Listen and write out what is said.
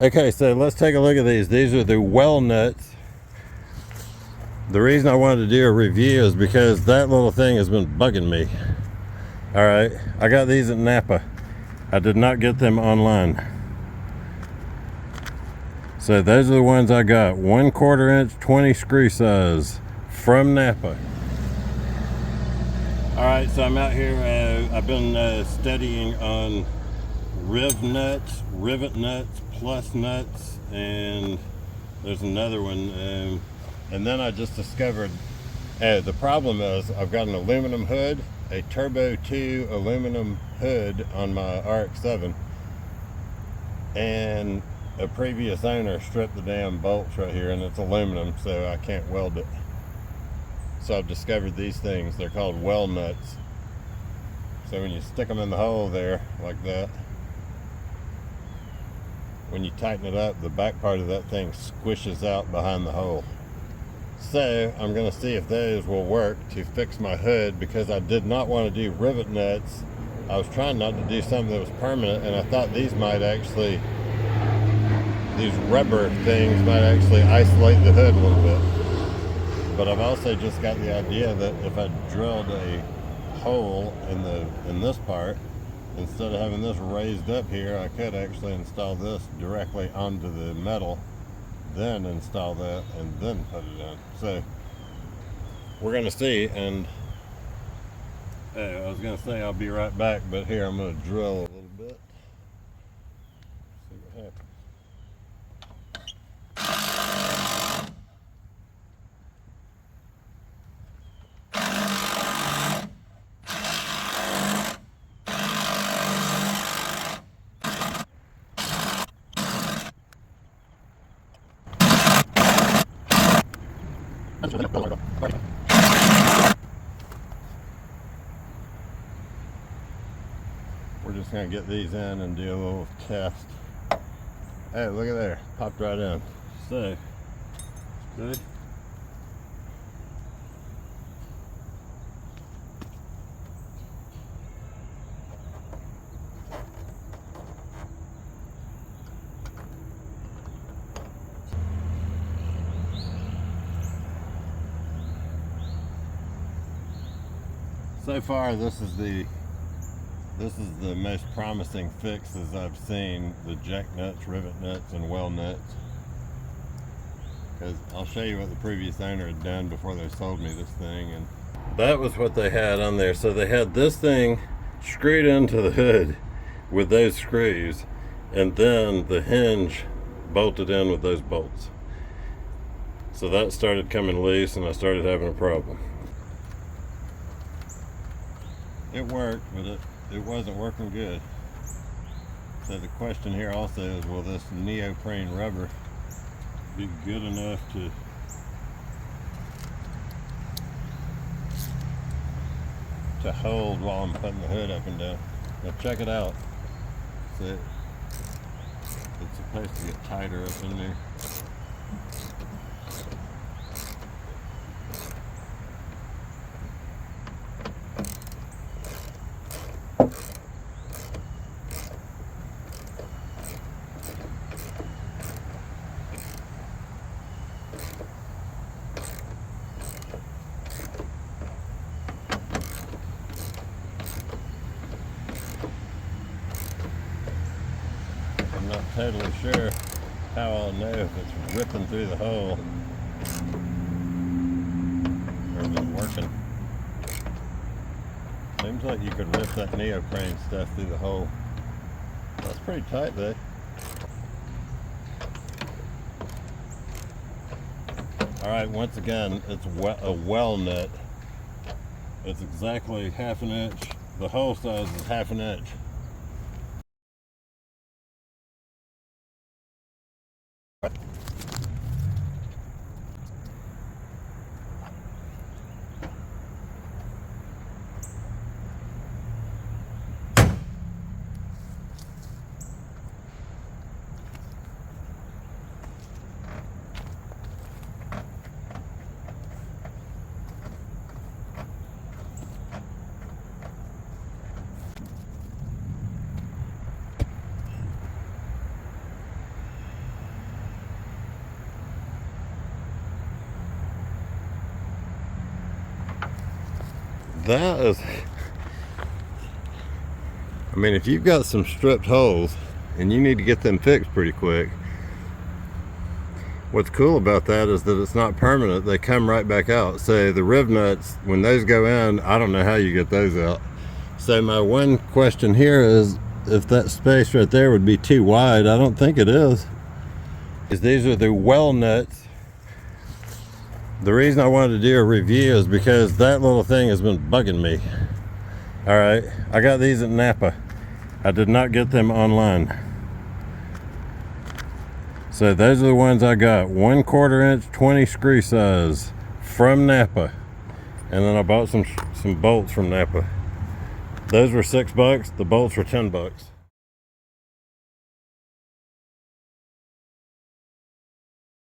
Okay, so let's take a look at these. These are the well nuts. The reason I wanted to do a review is because that little thing has been bugging me. All right, I got these at Napa. I did not get them online. So those are the ones I got. 1/4 inch, 20 screw size from Napa. All right, so I'm out here. I've been studying on RivNuts, RivNuts, Plus Nuts, and there's another one. And then I just discovered the problem is I've got an aluminum hood, a TurboII aluminum hood on my RX7, and a previous owner stripped the damn bolts right here, and it's aluminum, so I can't weld it. So I've discovered these things. They're called well nuts. So when you stick them in the hole there like that, when you tighten it up, the back part of that thing squishes out behind the hole. So I'm going to see if those will work to fix my hood, because I did not want to do rivet nuts. I was trying not to do something that was permanent, and I thought these rubber things might actually isolate the hood a little bit. But I've also just got the idea that if I drilled a hole in this part, instead of having this raised up here, I could actually install this directly onto the metal, then install that, and then put it in. So we're gonna see. And I was gonna say I'll be right back, but here I'm gonna drill a little bit, see what happens. We're just gonna get these in and do a little test. Hey, look at there, popped right in. So, good. So far, this is the most promising fixes I've seen, the JackNuts, rivet nuts, and well nuts. Because I'll show you what the previous owner had done before they sold me this thing, and that was what they had on there. So they had this thing screwed into the hood with those screws, and then the hinge bolted in with those bolts. So that started coming loose, and I started having a problem. It worked, but it wasn't working good. So the question here also is, will this neoprene rubber be good enough to hold while I'm putting the hood up and down? Now check it out. See, it's supposed to get tighter up in there. I'm not totally sure how I'll know if it's ripping through the hole or if it's working. Seems like you could rip that neoprene stuff through the hole. That's pretty tight though. Alright, once again, it's a well nut. It's exactly 1/2 inch. The hole size is 1/2 inch. that is, I mean, if you've got some stripped holes and you need to get them fixed pretty quick, what's cool about that is that it's not permanent. They come right back out. So the RivNuts, when those go in, I don't know how you get those out. So my one question here is if that space right there would be too wide. I don't think it is. These are the well nuts. The reason I wanted to do a review is because that little thing has been bugging me. All right, I got these at Napa. I did not get them online. So those are the ones I got. 1/4 inch, 20 screw size from Napa. And then I bought some bolts from Napa. Those were $6. The bolts were $10.